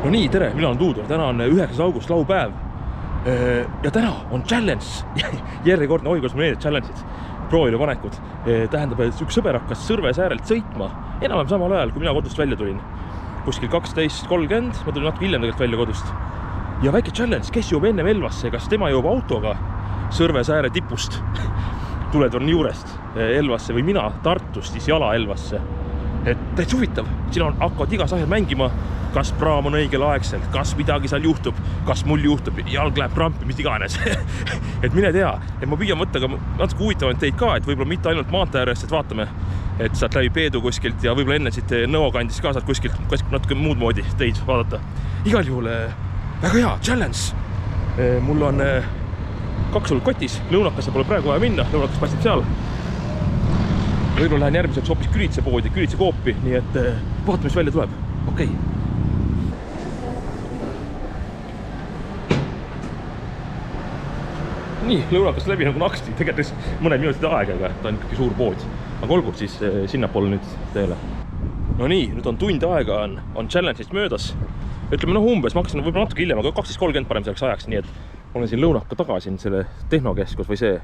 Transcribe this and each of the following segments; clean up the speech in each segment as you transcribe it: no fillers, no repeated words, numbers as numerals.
No nii, tere, mina olen Tuudur, täna on 9. august laupäev ja täna on challenge, järjekordne, oi kuidas ma need challenge'id, proovile panekud, tähendab, et üks sõber hakkas Sõrvesäärelt sõitma enam-vähem samal ajal, kui mina kodust välja tulin, kuskil 12:30, ma tulin natuke hiljem tegelikult välja kodust ja väike challenge, kes jõuab ennem Elvasse, kas tema jõuab autoga Sõrvesääre tipust tuletvorni juurest Elvasse või mina Tartust siis jala Elvasse. Et täitsa huvitav, siin hakkavad igas asjad mängima, kas praam on õigel aegselt, kas midagi seal juhtub, kas mul juhtub, jalg läheb krampi, mis iganes. Et mine tea, et ma püüan võtta ka natuke huvitavaid teid ka, et võib-olla mitte ainult maantee ääres, et vaatame, et saad läbi Peedu kuskilt ja võib-olla enne siit Nõo kandis ka saad kuskilt natuke muud moodi teid vaadata. Igal juhul väga hea, challenge. Mul on 2 sul kotis, lõunakasse pole praegu vaja minna, lõunakas paistab seal. Võib-olla lähen järgmiseks hoopis Külitse poodi, Külitse koopi, nii et vaatame, mis välja tuleb. Okei. Nii, lõunakast läbi nagu naksti, tegelikult mõned minutid aega, aga ta on ikkagi suur pood. Aga olgu siis sinnapoole nüüd teele. No nii, nüüd on tund aega, on challenge'ist möödas. Ütleme, umbes, ma hakkasin võib-olla natuke hiljem, aga 12:30 parem selleks ajaks, nii et olen siin lõunaka taga siin selle Tehnokeskus või see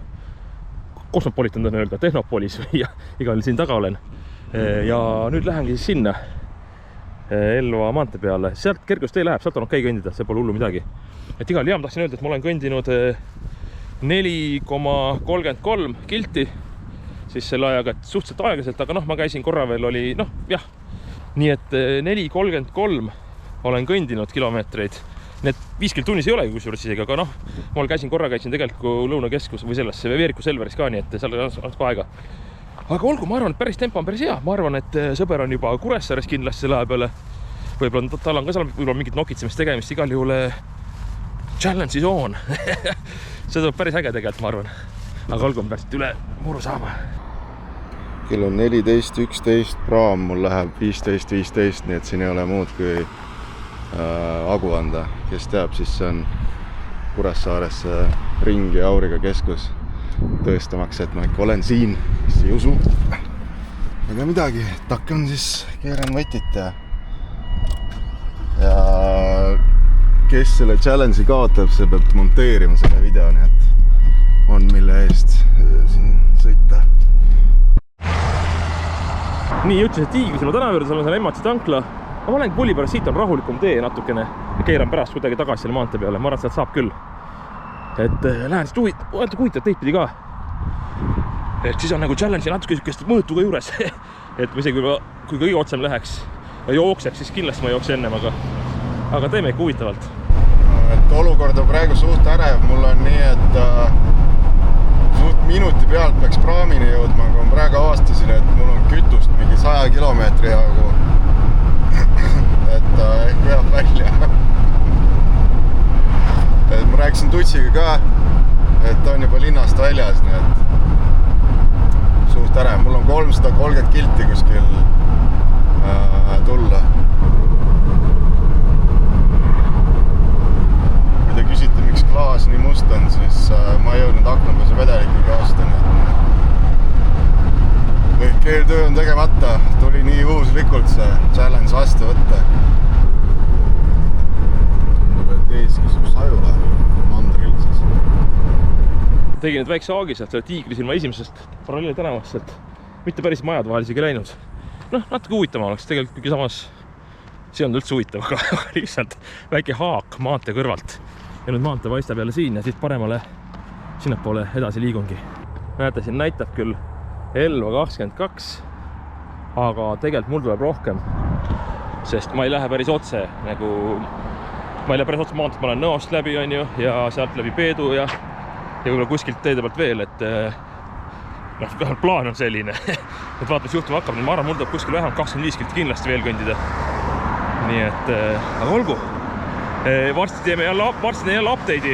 Kosmopolitan on öelda, Tehnopolis või igal siin taga olen. Ja nüüd lähengi siis sinna Elva maantee peale. Sealt kergustee läheb, sealt on okei kõndida, see pole hullu midagi. Et igal ma tahtsin öelda, et ma olen kõndinud 4,33 kilti siis selle ajaga, et suhteliselt aeglaselt, aga ma käisin korra veel oli, jah. Nii et 4,33 olen kõndinud kilomeetreid. Need 5 kilt tunnis ei olegi kusjuures isegi, aga ma käisin tegelikult Lõunakeskus või selles Veeriku Selveris ka, nii et seal on ka aega. Aga olgu, ma arvan, et päris tempo on päris hea. Ma arvan, et sõber on juba Kuressaares kindlasti selle aja peale. Võib-olla tal on ka seal mingit nokitsemist tegemist, igal juhul challenge'is on. See tuleb päris äge tegelikult, ma arvan. Aga olgu, ma pärast üle muru saama. Kell on 14:11, praam mul läheb 15:15, nii et siin ei ole muud kui agu anda. Kes teab, siis see on Kuressaares ring ja Auriga keskus tõestamaks, et ma ikka olen siin, kes ei usu. Aga midagi, takkan siis, keeran võtit ja kes selle challenge'i kaotab, see peab monteerima selle video, nii et on mille eest siin sõita. Nii, ütles, et Tiigrisima tänava juures olen seal Emmatsi tankla. Ma olen pulli pärast, siit on rahulikum tee natukene ja keeran pärast kuidagi tagasi selle maantee peale. Ma arvan, et sealt saab küll. Et lähen siis huvitav teid pidi ka. Et siis on nagu challenge natuke sükest mõõtuga juures. Et isegi kui kõige otsem läheks ja jookseks, siis kindlasti ma jookse ennem, aga teeme ikka huvitavalt. Et olukord on praegu suht ärev. Mul on nii, et suht minuti pealt peaks praamini jõudma, aga ma praegu avastasin, et mul on kütust mingi 100 kilomeetri jagu. Et ehk veab välja. Et ma rääkisin tutsiga ka, et ta on juba linnast väljas, nii et suht ärev. Mul on 330 kilti kuskil tulla. Kui te küsite, miks klaas nii must on, siis ma ei jõudnud aknapäise vedelikuga osta. Ehk eeltöö on tegemata, tuli nii juhuslikult see challenge vastu võtta. Tundub, et ees kisub Sajula mandril siis. Tegin nüüd väikse aagi sealt Tiigrisilma esimesest paralleeli tänavast, et mitte päris majad vahel isegi läinud. Natuke huvitama oleks, tegelikult kuigi samas see on üldse huvitav, aga lihtsalt väike haak maantee kõrvalt. Ja nüüd maantee paistab jälle siin ja siit paremale sinnapoole edasi liigungi. Näete, siin näitab küll Elva 22, aga tegelikult mul tuleb rohkem, sest ma ei lähe päris otse, ma ei lähe päris otse maantest, ma olen Nõost läbi on ju, ja sealt läbi Peedu ja võib-olla kuskilt teede pealt veel, et plaan on selline, et vaata, mis juhtuma hakkab, ma arvan, mul tuleb kuskil vähemalt 25 kilti kindlasti veel kõndida. Nii et, aga olgu, varsti teeme jälle update'i,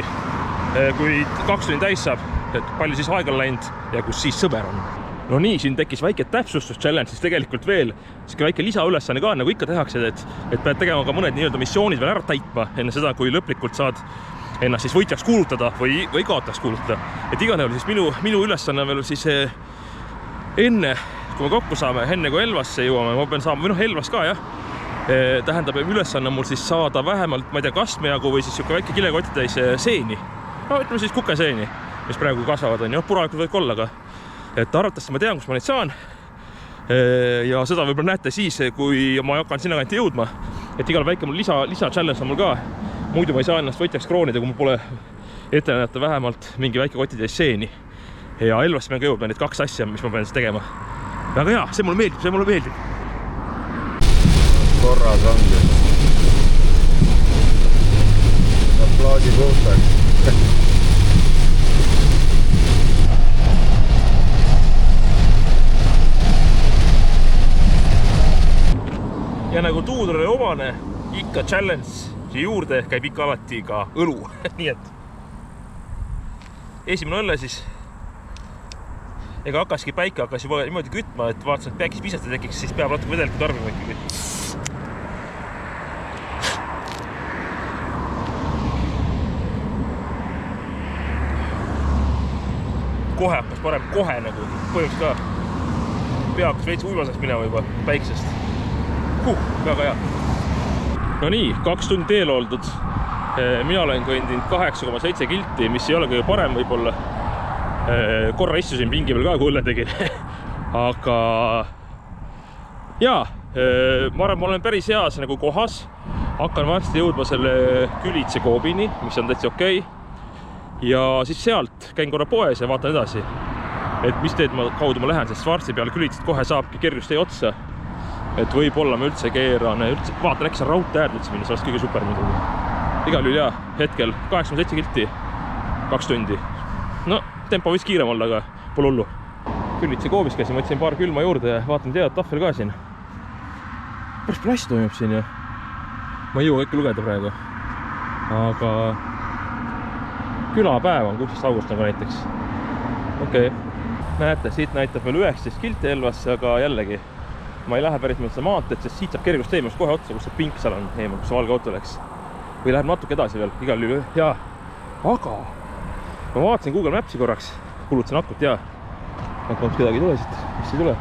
kui 2 tundi täis saab, et palju siis aega on läinud ja kus siis sõber on. No nii, siin tekkis väike täpsustus challenge, siis tegelikult veel väike lisaülesanne ka, nagu ikka tehakse, et pead tegema ka mõned nii-öelda missioonid veel ära täitma enne seda, kui lõplikult saad ennast siis võitjaks kuulutada või kaotaks kuulutada. Et iganeval siis minu ülesanne veel siis enne, kui me kokku saame, enne kui Elvasse jõuame, ma pean saama, või Elvas ka jah, tähendab, ülesanne mul siis saada vähemalt, ma ei tea, kastmejagu või siis siuke väike kilekott täis seeni. No ütleme siis kukeseeni, mis praegu kasvavad, on ju, puraekud võib olla, aga et arvatavasti ma tean, kus ma neid saan. Ja seda võib-olla näete siis, kui ma hakkan sinna kanti jõudma, et igal väike mul lisa challenge on mul ka. Muidu ma ei saa ennast võitjaks kroonida, kui mul pole ette näidata vähemalt mingi väike kotitäis seeni. Ja Elvasse pean ka jõudma need 2 asja, mis ma pean siis tegema. Väga hea, see mulle meeldib. Korras ongi. Aplaadi puhtaks. Ja nagu tuudrile omane, ikka challenge juurde käib ikka alati ka õlu. Nii et esimene õlle siis. Ega hakkaski päike hakkas juba niimoodi kütma, et vaatasin, et päikis pisati tekiks, siis peab natuke vedelikku tarbima ikkagi. Kohe hakkas parem, kohe nagu põhjus ka. Pea hakkas veits uimaseks minema juba päiksest. Väga hea. No nii, 2 tundi teel oldud. Mina olen kõndinud 8,7 kilti, mis ei ole kõige parem võib-olla. Korra istusin pingi peal ka, kui õlle tegin. Aga jaa, ma arvan, ma olen päris heas nagu kohas. Hakkan varsti jõudma selle Külitse koobini, mis on täitsa okei. Ja siis sealt käin korra poes ja vaatan edasi, et mis teed kaudu ma lähen, sest varsti peale Külitset kohe saabki kergustee otsa. Et võib-olla ma üldse keeran, vaatan äkki seal raudtee äärde üldse minna, see oleks kõige super muidugi. Igal juhul jah, hetkel 87 kilti, 2 tundi. No, tempo võiks kiirem olla, aga pole hullu. Külitse koobis käisin, võtsin paar külma juurde ja vaatan tead tahvel ka siin. Päris plass toimub siin ja ma ei jõua kõike lugeda praegu. Aga külapäev on 16. august nagu näiteks. Okei. Näete, siit näitab veel 19 kilti Elvasse, aga jällegi ma ei lähe päris mõnda maanteed, sest siit saab kergustee minust kohe otsa, kus see pink seal on eemal, kus see valge auto läks. Või läheb natuke edasi veel, igal juhul jaa. Aga ma vaatasin Google Mapsi korraks, kulutasin akut ja kedagi ei tule siit, mis ei tule.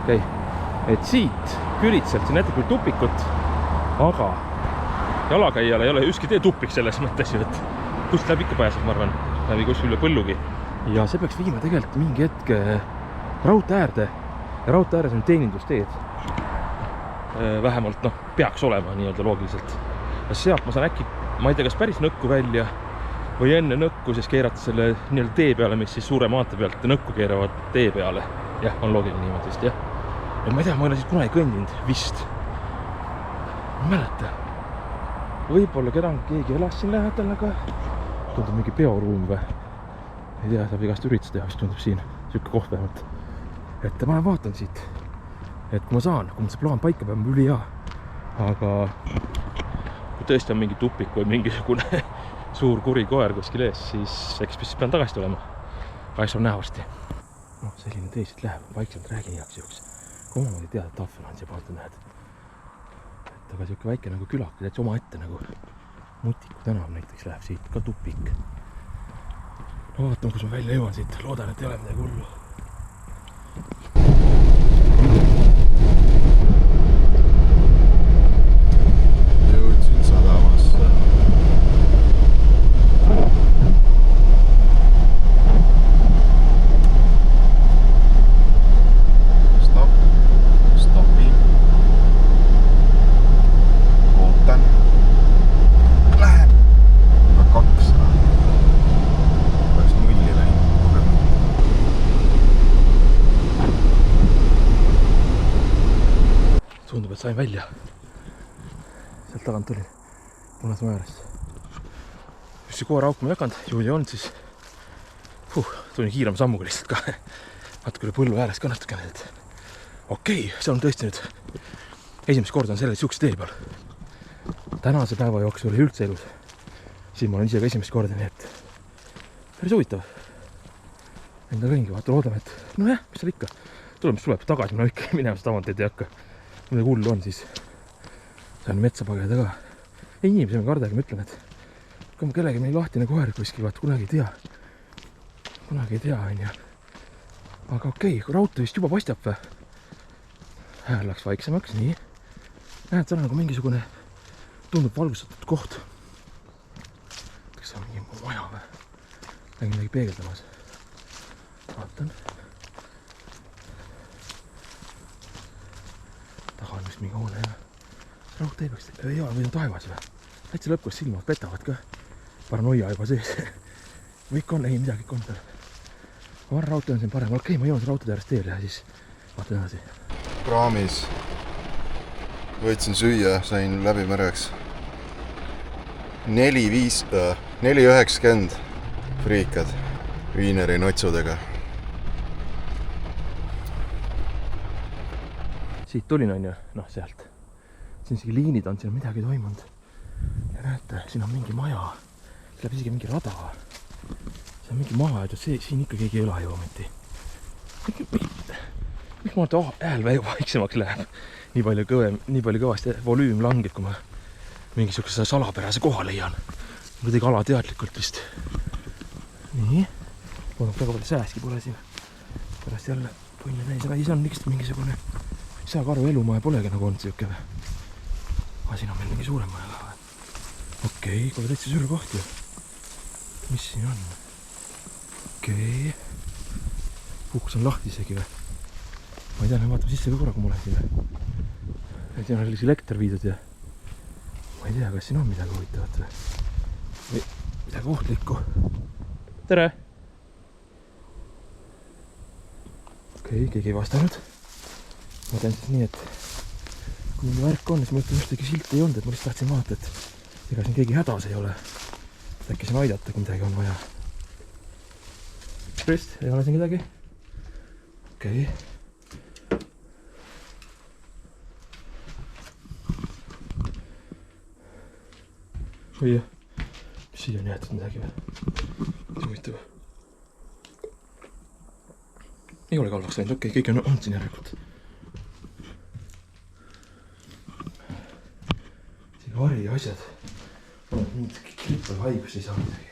Okei. Et siit Külitselt, siin näitab küll tupikut, aga jalakäijal ei ole ükski tee tupik selles mõttes ju, et kust läheb ikka pääseb, ma arvan, läbi kuskil üle põllugi. Ja see peaks viima tegelikult mingi hetk raudtee äärde. Ja raudtee ääres on teenindusteed. Vähemalt peaks olema nii-öelda loogiliselt. Ja sealt ma saan äkki, ma ei tea, kas päris nõkku välja või enne nõkku siis keerata selle nii-öelda tee peale, mis siis suure maantee pealt nõkku keeravad tee peale. Jah, on loogiline niimoodi vist, jah. Ja ma ei tea, ma ei ole siis kunagi kõndinud, vist. Ma mäleta. Võib-olla keegi elas siin lähedal, aga tundub mingi peoruum või. Ei tea, saab igast üritus teha, vist tundub siin. Siuke koht vähemalt. Et ma vaatan siit, et kui ma saan, kui mul see plaan paika peab, üli hea. Aga kui tõesti on mingi tupik või mingisugune suur kuri koer kuskil ees, siis eks pean tagasi tulema. Aga on näha varsti. No, selline tee siit läheb, vaikselt räägin heaks juhuks. Kui ma ei tea, et tahvel on see paata näed. Et aga siuke väike nagu külak, täitsa oma ette nagu Mutiku tänav näiteks läheb siit ka tupik. No vaatan, kus ma välja jõuan siit, loodan, et ei ole midagi hullu. Jõudsin sadamasse. Stopin. Ootan. Lähen. Aga 2. Päris nulli läinud. Tundub, et sain välja. Sealt tagant tuli punase määrest. Just see koerauk ma jakanud, juhul ei olnud, siis tulin kiirema sammuga lihtsalt ka. Natuke üle põllu ääres ka natuke. Okei, see on tõesti nüüd esimest korda on selle siukse tee peal. Tänase päeva jooksul oli üldse elus. Siin ma olen ise ka esimest korda, nii et päris huvitav. Enda kõngi vaata, loodame, et nojah, mis seal ikka. Tuleb, mis tuleb tagasi, ma ikka minema seda tavanteed ei hakka. Midagi hullu on, siis saan metsa pageda ka. Ei inimesi ma kardagi, ma ütlen, et kui ma kellegi meil lahtine koer kuskil, vaat kunagi ei tea. Kunagi ei tea, on ju. Aga okei, kui raudtee vist juba paistab või? Hääl läks vaiksemaks, nii. näed, seal on nagu mingisugune, tundub valgustatud koht. Kas see on mingi maja või? Nägin midagi peegeldamas. Vaatan. Taga on vist mingi hoone ja raudtee peaks, ei ole, või on taevas või? Täitsa lõpp, kus silmad petavad ka. Paranoia juba sees. Või ikka on, ei midagi ikka on seal. Varra raudtee on siin parem. Okei, ma joon see raudtee äärest teele ja siis vaatan edasi. Praamis võtsin süüa, sain läbi mereks 4,90 friikad viineri notsudega. Siit tulin on ju, noh sealt. Siin isegi liinid on, siin on midagi toimunud. Ja näete, siin on mingi maja. Siin läheb isegi mingi rada. See on mingi maa, et siin ikka keegi ei ela ju ometi. Miks ma arvan, et hääl vaiksemaks läheb? Nii palju kõvasti volüüm langeb, kui ma mingisuguse salapärase koha leian. Kuidagi alateadlikult vist. Nii. Väga palju sääski pole siin. Pärast jälle punni täis. Aga ise on mingisugune seakaru elumaja polegi nagu olnud siuke. Aga siin on meil mingi suurem maja ka. Okei, kuule täitsa suur koht ju. Mis siin on? Okei. Uks on lahti isegi või? Ma ei tea, vaatame sisse ka korra, kui ma lähen sinna. Siin on selliseks elekter viidud ja ma ei tea, kas siin on midagi huvitavat või midagi ohtlikku. Tere! Okei, keegi ei vastanud. Ma tean siis nii, et kui mingi värk on, siis ma ütlen ühtegi silti ei olnud, et ma lihtsalt tahtsin vaata, et ega siin keegi hädas ei ole. Äkki siin aidata, kui midagi on vaja. Krist, ei ole siin kedagi? Okei. Või jah, mis siia on jäetud midagi või? Mis huvitav? Ei ole kalvaks läinud, okei, kõik on siin järelikult. Siin vari ja asjad. Mingid klippel haigus ei saa midagi.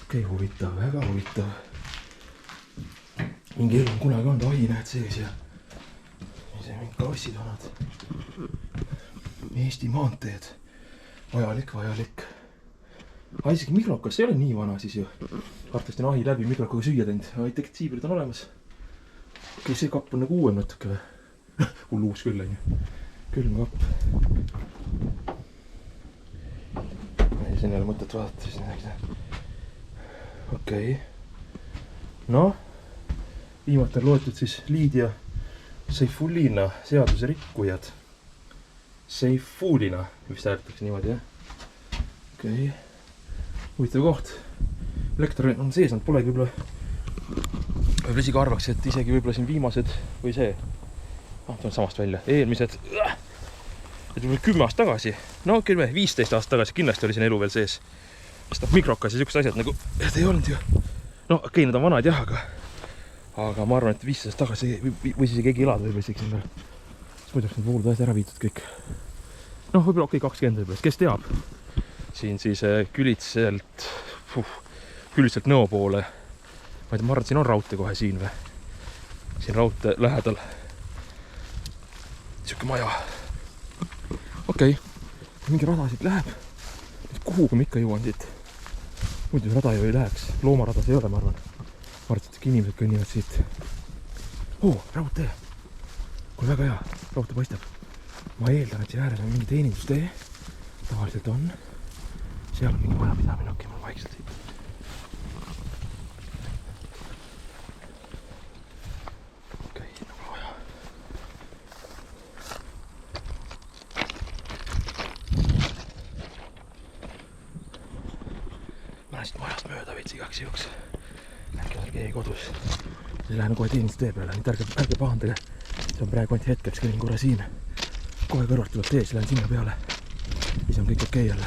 Okei, huvitav, väga huvitav. Mingi elu on kunagi olnud, ahi näed sees ja see mingi klassid vanad. Eesti maanteed. Vajalik. Aga isegi mikrokas ei ole nii vana siis ju. Artasti on ahi läbi mikrokaga süüa teinud. Tegelikult siibrid on olemas. Okei, see kapp on nagu uuem natuke või? Hull uus küll on ju. Külm kapp. Siin ei ole mõtet vaadata siis midagi. Okei. Noh. Viimati on loetud siis Liidia Seifullina seaduse rikkujad. Seifullina, vist hääldatakse niimoodi, jah? Okei. Huvitav koht. Elektor on sees, nad polegi võib-olla isegi arvaks, et isegi võib-olla siin viimased või see. Tuleb samast välja. Eelmised. Et võib-olla 10 aastat tagasi. No küll 15 aastat tagasi kindlasti oli siin elu veel sees. Sest mikrokas ja siuksed asjad nagu, et ei olnud ju. No okei, need on vanad jah, aga ma arvan, et 15 aastat tagasi või siis keegi elada võib-olla isegi siin veel. Muidu oleks need voolud asjad ära viidud kõik. Noh, võib-olla okei, 20 võib-olla, kes teab. Siin siis Külitselt Nõo poole. Ma ei tea, ma arvan, et siin on raudtee kohe siin või. Siin raudtee lähedal. Siuke maja. Okei, mingi rada siit läheb. Kuhuga ma ikka jõuan siit. Muidu rada ju ei läheks. Loomaradas ei ole, ma arvan. Ma arvan, et inimesed kõnnivad siit. Raudtee. Kuule väga hea, raudtee paistab. Ma eeldan, et siin ääres on mingi teenindustee. Tavaliselt on. Seal on mingi majapidamine, okei, mul vaikselt siit. Okei, nagu vaja. Ma lähen siit majast mööda veits igaks juhuks. Äkki on keegi kodus. Siis lähen kohe teenindustee peale, nüüd ärge pahandage. See on praegu ainult hetkeks, käin korra siin. Kohe kõrvalt tuleb tee, siis lähen sinna peale. Siis on kõik okei jälle.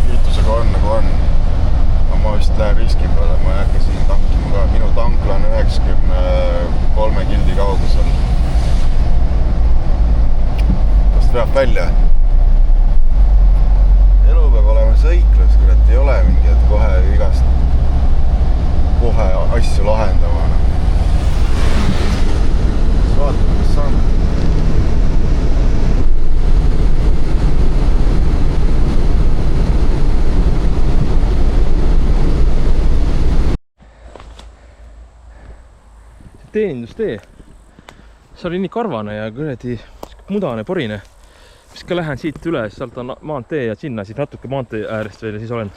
Kütusega on nagu on. Ma vist lähen riski peale, ma ei hakka siin tankima ka. Minu tankla on 93 kildi kaugusel. Kas peab välja? Elu peab olema sõiklus, kurat ei ole mingi, et kohe asju lahendama. teenindustee. See oli nii karvane ja kuradi mudane, porine. Siis ka lähen siit üle, sealt on maantee ja sinna siis natuke maantee äärest veel ja siis olen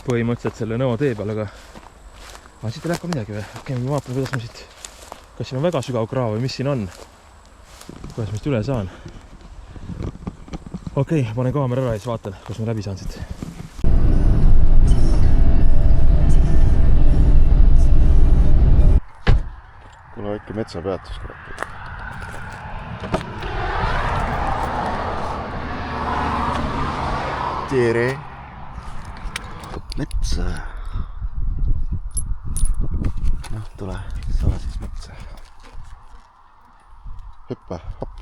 põhimõtteliselt selle Nõo tee peal, aga siit ei lähe ka midagi või? Okei, ma vaatan, kuidas ma siit, kas siin on väga sügav kraav või mis siin on? Kuidas ma siit üle saan? Okei, panen kaamera ära ja siis vaatan, kus ma läbi saan siit. Kuule väike metsapeatus. Tere! Metsa. Noh, tule, saa siis metsa. Hüppa, hopp.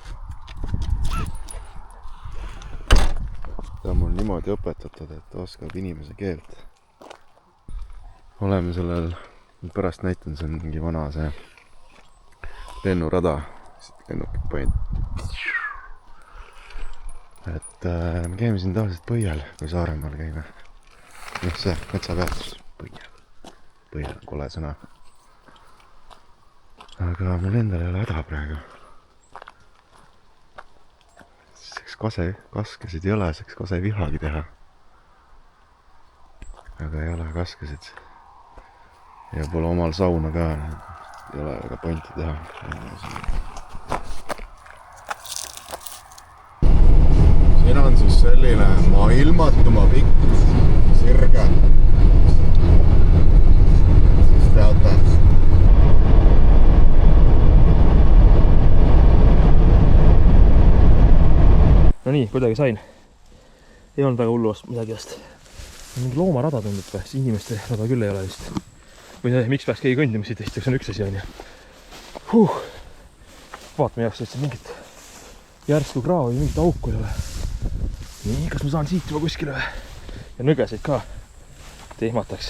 Ta on mul niimoodi õpetatud, et oskab inimese keelt. Oleme sellel, pärast näitan, see on mingi vana see lennurada. Lennukid panin. Et me käime siin tavaliselt Põial, kui Saaremaal käime. Noh, see metsapeatus. Põial on kole sõna. Aga mul endal ei ole häda praegu. Seks kaskesid ei ole, seks kase vihagi teha. Aga ei ole kaskesid. Ja pole omal sauna ka. Ei ole väga pointi teha. Siin on siis selline maailmatuma pikk sirge. Siis teate. No nii, kuidagi sain. Ei olnud väga hullu midagi vast. Mingi loomarada tundub või, siis inimeste rada küll ei ole vist. Või miks peaks keegi kõndima siit, esiteks on üks asi on ju. Vaatame jaoks lihtsalt mingit järsku kraavi, mingit auku ei ole. Nii, kas ma saan siit juba kuskile või? Ja nõgeseid ka tehmataks.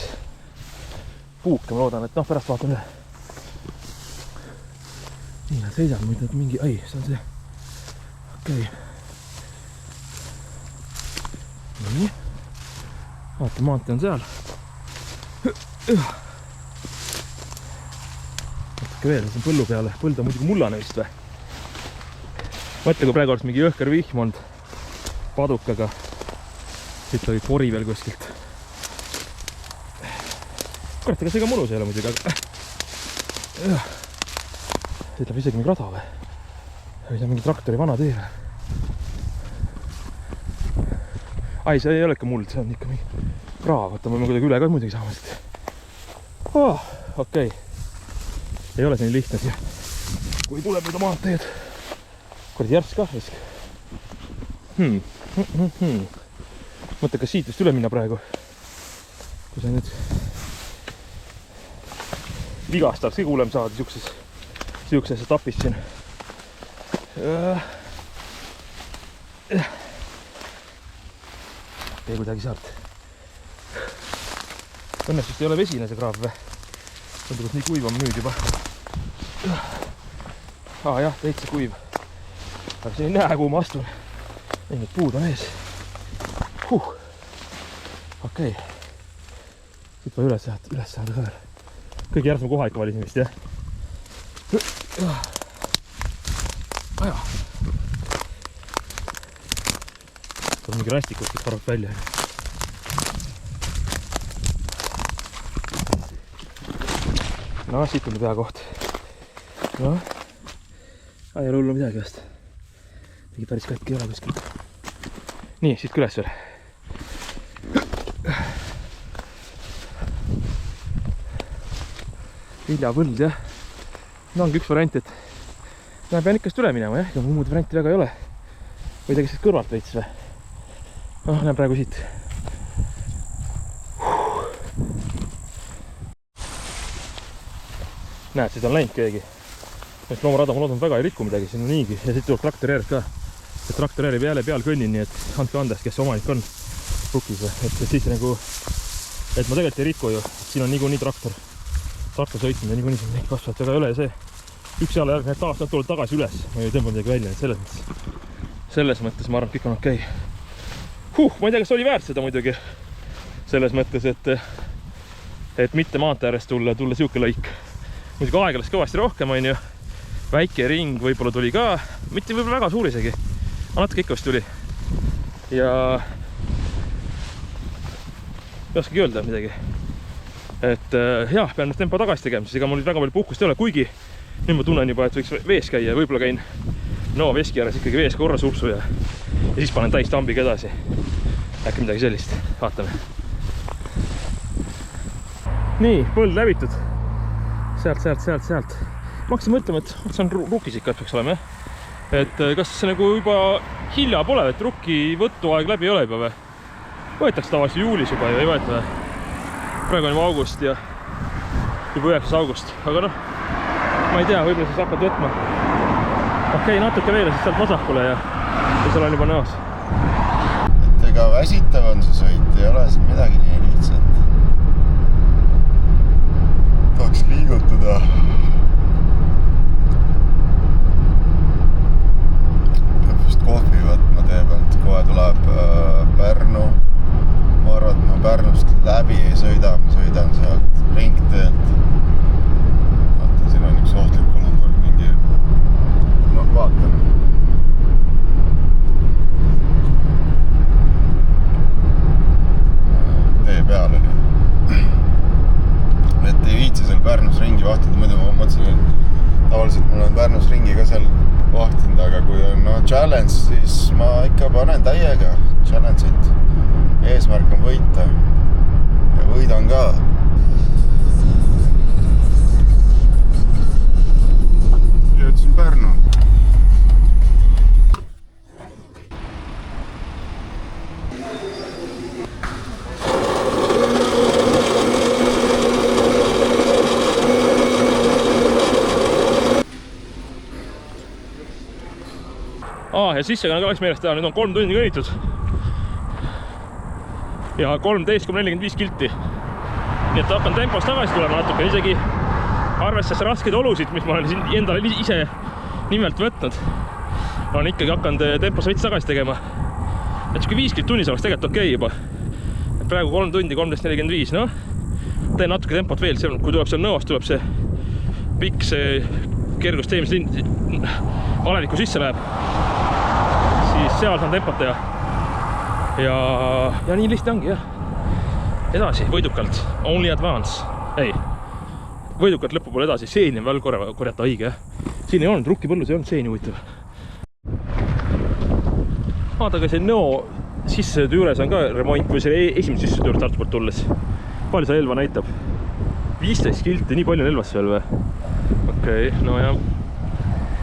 Puuke, ma loodan, et pärast vaatan üle. Nii, nad seisab muid mingi... Ai, see on see. Okei. Nii. Vaata, maantee on seal. Natuke veel, see on põllu peale. Põld on muidugi mullane vist või? Mõtle, kui praegu oleks mingi jõhker vihm olnud padukaga. Siit oli pori veel kuskilt. Kurat, ega see ka mõnus ei ole muidugi, aga... Siit läheb isegi mingi rada või? Või see on mingi traktori vana tee või? Ai, see ei ole ikka muld, see on ikka mingi kraav. Vaata, ma võime kuidagi üle ka muidugi saama siit. Okei. Ei ole see nii lihtne siia. Kui tuleb nüüd maanteed. Kurat, järsk kah visk. Mõtle, kas siit vist üle minna praegu. Kui sa nüüd vigast oleks kõige hullem saada siukses etapis siin. Ei kuidagi sealt. Õnneks vist ei ole vesine see kraav või? Tundub, et nii kuiv on nüüd juba. Jah, täitsa kuiv. Aga see ei näe, kuhu ma astun. Ei, need puud on ees. Okei. Siit või üles saada ka. Kõige järsem koha ikka valisin vist, jah? Aja. Tuleb mingi rästik kuskilt paralt välja. No, siit on hea koht. No. Ei ole hullu midagi vast. Mingi päris katki ei ole kuskil. Nii, siit üles veel. Viljapõld, jah. No ongi üks variant, et ma pean ikkast üle minema, jah. Ja muud varianti väga ei ole. Või tegeks siis kõrvalt veits või? Näen praegu siit. Näed, siit on läinud keegi. Loomarada, ma loodan, väga ei rikku midagi, siin on niigi. Ja siit tuleb traktor järg ka. See traktor järg jälle peal kõnnin, nii et andke andest, kes omanik on pukis. Et siis nagu, et ma tegelikult ei riku ju. Siin on niikuinii traktor sõitnud ja niikuinii siin kasvab, aga ei ole see. Üks jala järg, need taas tuleb tagasi üles. Ma ei tõmba midagi välja, et selles mõttes ma arvan, et kõik on okei. Ma ei tea, kas oli väärt seda muidugi. Selles mõttes, et mitte maantee äärest tulla siuke lõik. muidugi aega läks kõvasti rohkem, on ju. Väike ring võib-olla tuli ka, mitte võib-olla väga suur isegi, aga natuke ikka vist tuli. Ja ei oskagi öelda midagi. Et jah, pean nüüd tempo tagasi tegema, siis ega mul väga palju puhkust ei ole, kuigi nüüd ma tunnen juba, et võiks vees käia, võib-olla käin veski ääres ikkagi vees korra sursu ja siis panen täis tambiga edasi. Äkki midagi sellist, vaatame. Nii, põld läbitud. Sealt. Ma hakkasin mõtlema, et see on rukis ikka peaks olema, jah. Et kas see nagu juba hilja pole, et rukki võtuaeg läbi ei ole juba või? Võetakse tavaliselt juulis juba ju, ei võeta või? Praegu on juba august ja juba 9. august, aga noh, ma ei tea, võib-olla siis hakkad võtma. Okei, natuke veel siis sealt vasakule ja seal on juba näos. Et ega väsitav on see sõit, ei ole siin midagi nii lihtsalt. Tahaks liigutada. Peab vist kohvi võtma tee pealt, kohe tuleb Pärnu. Ma arvan, et ma Pärnust läbi ei sõida, ma sõidan sealt ringteelt. Vaata, siin on üks ohtlik olukord, mingi... No, vaatan. Tee peal oli. Et ei viitsi seal Pärnus ringi vahtida, muidu ma mõtlesin, et tavaliselt mul on Pärnus ringi ka seal vahtinud, aga kui on challenge, siis ma ikka panen täiega challenge'it. Eesmärk on võita ja võidan ka. Jõudsin Pärnu. Ja sissekanne ka oleks meelest teha, nüüd on 3 tundi kõnnitud. Ja 13,45 kilti. Nii et hakkan tempos tagasi tulema natuke, isegi arvestades raskeid olusid, mis ma olen siin endale ise nimelt võtnud. Olen ikkagi hakanud tempos veits tagasi tegema. Et kui 5 kilt tunnis oleks tegelikult okei juba. Praegu 3 tundi, 13,45, noh. Teen natuke tempot veel, kui tuleb seal nõost, tuleb see pikk see kergustee, mis aleviku sisse läheb. Siis seal saan tempot teha. Ja nii lihtne ongi, jah. Edasi, võidukalt. Only advance. Ei. Võidukalt lõpupoole edasi. Seeni on veel korjata õige, jah. Siin ei olnud rukkipõllus, ei olnud seeni huvitav. Vaadaga see nõo sissesõidu juures on ka remont või selle esimese sissesõidu juures Tartu poolt tulles. Palju see elva näitab? 15 kilti, nii palju on elvas veel või? Okei, no jah.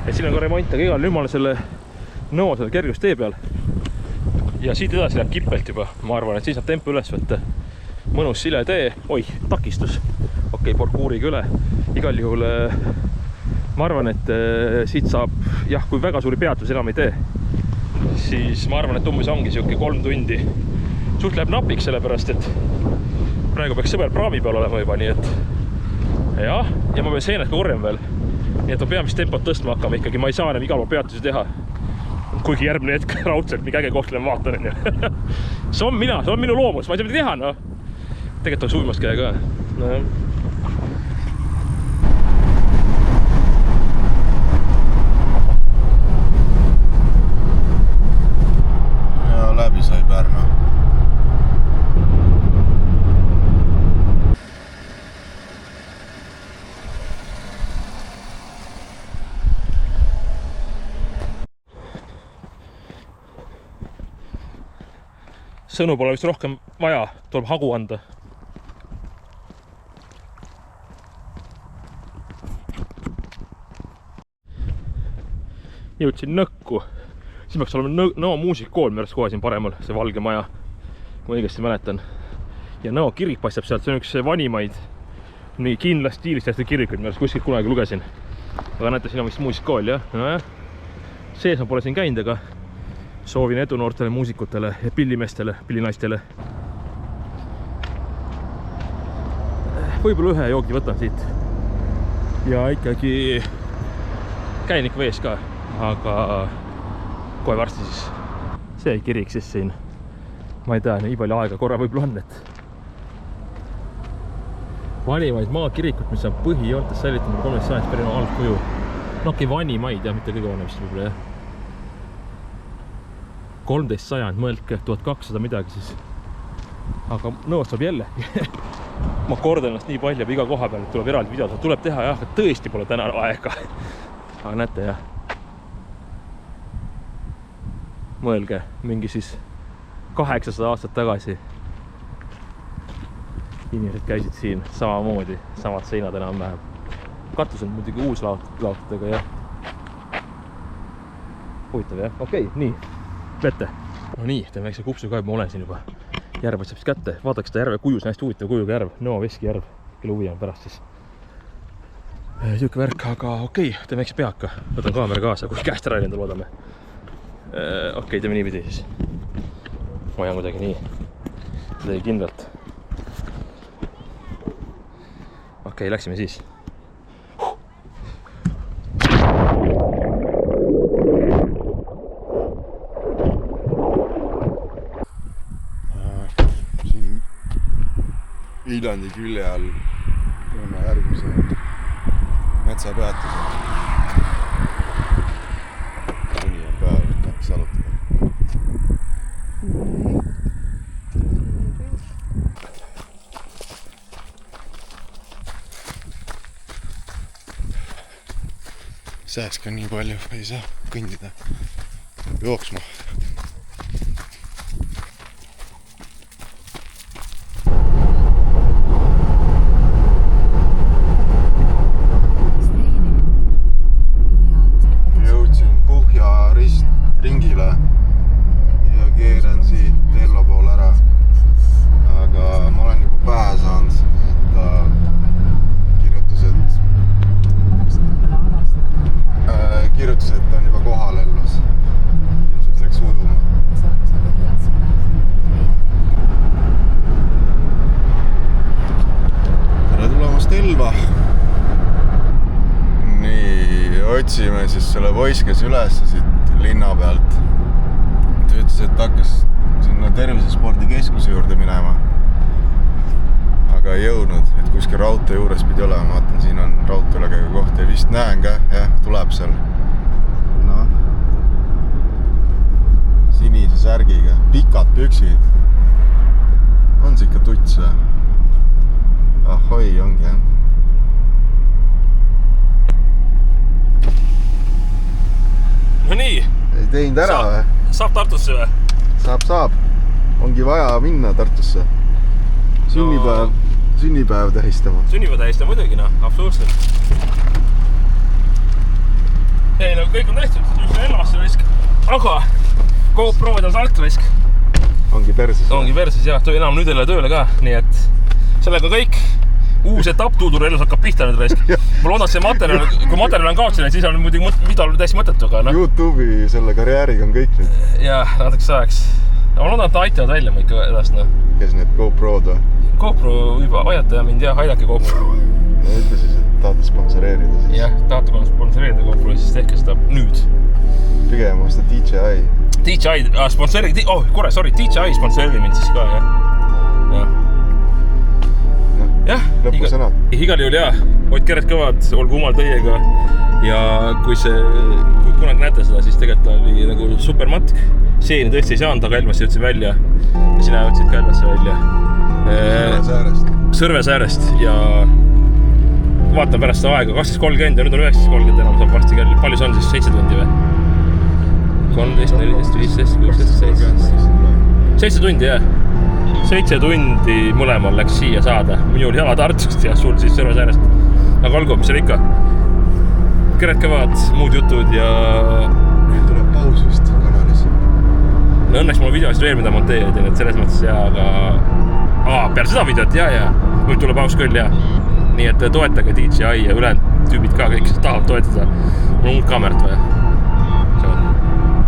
Et siin on ka remont, aga igal nüüd ma olen selle nõo selle kergustee peal. Ja siit edasi läheb kipelt juba. Ma arvan, et siis saab tempo üles võtta. Mõnus sile tee. Oi, takistus. Okei, parkuuriga üle. Igal juhul ma arvan, et siit saab, jah, kui väga suuri peatus enam ei tee, siis ma arvan, et umbes ongi siuke 3 tundi. Suht läheb napiks sellepärast, et praegu peaks sõber praami peal olema juba, nii et jah, ja ma pean seened ka korjama veel. Nii et ma pean vist tempot tõstma hakkama ikkagi, ma ei saa enam igal pool peatusi teha. Kuigi järgmine hetk raudselt, mingi äge koht lähen vaatan. See on minu loomus, ma ei saa mida teha, no. Tegelikult oleks uimas käia ka. No, jah. Ja läbi sai Pärnu. Sõnu pole vist rohkem vaja, tuleb hagu anda. Jõudsin Nõkku. Siis peaks olema Nõo muusikool, mille kohe siin paremal, see valge maja, kui ma õigesti mäletan. Ja Nõo kirik paistab sealt, see on üks vanimaid, nii kindlas stiilist hästi kirikuid, millest kuskilt kunagi lugesin. Aga näete, siin on vist muusikool, jah? No, jah. Sees ma pole siin käinud, aga soovin edu noortele muusikutele ja pillimeestele, pillinaistele. Võib-olla ühe joogi võtan siit. Ja ikkagi käin ikka vees ka, aga kohe varsti siis. See kirik siis siin. Ma ei tea, nii palju aega korra võib-olla on, et vanimaid maakirikut, mis on põhijoontes säilitanud 13 sajandist pärina algkuju. No okei, vanimaid ja mitte kõige vanemist võib-olla jah. 13 sajand, mõelge 1200 midagi siis. Aga nõust saab jälle. Ma kordan ennast nii palju, iga koha peal tuleb eraldi video, tuleb teha jah, aga tõesti pole täna aega. Aga näete jah. Mõelge, mingi siis 800 aastat tagasi inimesed käisid siin samamoodi, samad seinad enam-vähem. Katus on muidugi uus lautadega jah. Huvitav jah, okei, nii, vette. No nii, teeme väikse kupsu ka, ma olen siin juba. Järv võtsab siis kätte, vaadake seda järve kujus, hästi huvitav kujuga järv, Nõo veskijärv, kelle huvi on pärast siis. Siuke värk, aga okei, teeme väikse peaka, võtan kaamera kaasa, kui käest ära enda loodame. Okei, teeme nii pidi siis. Ma ajan kuidagi nii. Kuidagi kindlalt. Okei, läksime siis. Siin Viljandi külje all teeme järgmise metsapeatuse. Kuni on päev, tahaks alutada. Sääsk on nii palju, ei saa kõndida, jooksma. Jõudsin Puhja ringile ja keeran siit Tello poole ära. Aga ma olen juba pähe saanud, kirjutas, et on juba kohal Ellos. Ilmselt läks ujuma. Tere tulemast Elva! Nii, otsime siis selle poiss, kes üles siit linna pealt. Ta ütles, et hakkas sinna tervisespordikeskuse juurde minema. Aga ei jõudnud, et kuskil raudtee juures pidi olema. Vaatan, siin on raudteelägega koht ja vist näen ka, jah, tuleb seal. No. Sinise särgiga, pikad püksid. On see ikka tuts või? Ahoi, ongi jah. No nii. Ei teinud ära või? Saab Tartusse või? Saab. Ongi vaja minna Tartusse. Sünnipäev tähistama. Sünnipäev tähistama muidugi, noh, absoluutselt. Ei, no kõik on tehtud, just Elvasse risk. Aga GoPro'd on alt risk. Ongi perses. Ongi perses, jah. Enam nüüd ei ole tööle ka. Nii et sellega kõik. Uus etapp tuudur Elvas hakkab pihta nüüd risk. Ma loodan, see materjal, kui materjal on kaotsinud, siis on muidugi video täiesti mõttetu. No. YouTube'i selle karjääriga on kõik nüüd. Jah, natukese ajaks. Ma loodan, et aitavad välja ma ikka edast. No. Kes need GoPro'd või? GoPro juba aidata mind, jah, aidake GoPro. Ja ütle siis, et tahate sponsoreerida siis. Jah, tahate sponsoreerida GoPro, siis tehke seda nüüd. Pigem osta DJI. DJI, sponsorigi, DJI sponsorigi mind siis ka, jah. Jah, lõpusõnad. Igal juhul jah, Ott Keret Kõvad, olgu jumal teiega. Ja kui kunagi näete seda, siis tegelikult oli nagu supermatk. Seeni tõesti ei saanud, aga Elvasse jõudsin välja. Ja sina jõudsid ka Elvasse välja. Sõrvesäärest ja vaatan pärast seda aega 12.30 ja nüüd on 19.30 enam saab varsti kell. Palju see on siis? 7 tundi või? 13, 14, 15, 16, 17. 7 tundi jah. 7 tundi mõlemal läks siia saada. Minul jala Tartust ja sul siis Sõrvesäärest. Aga olgu, mis seal ikka? Keret Kõvad, muud jutud ja... Tuleb paus vist kanalis. No õnneks mul videosid veel mida monteerid, et selles mõttes ja, aga... peale seda videot, ja. Nüüd tuleb paus küll, ja. Nii et toetage DJI ja ülejäänud tüübid ka, kõik tahavad toetada. Mul on muud kaamerat või?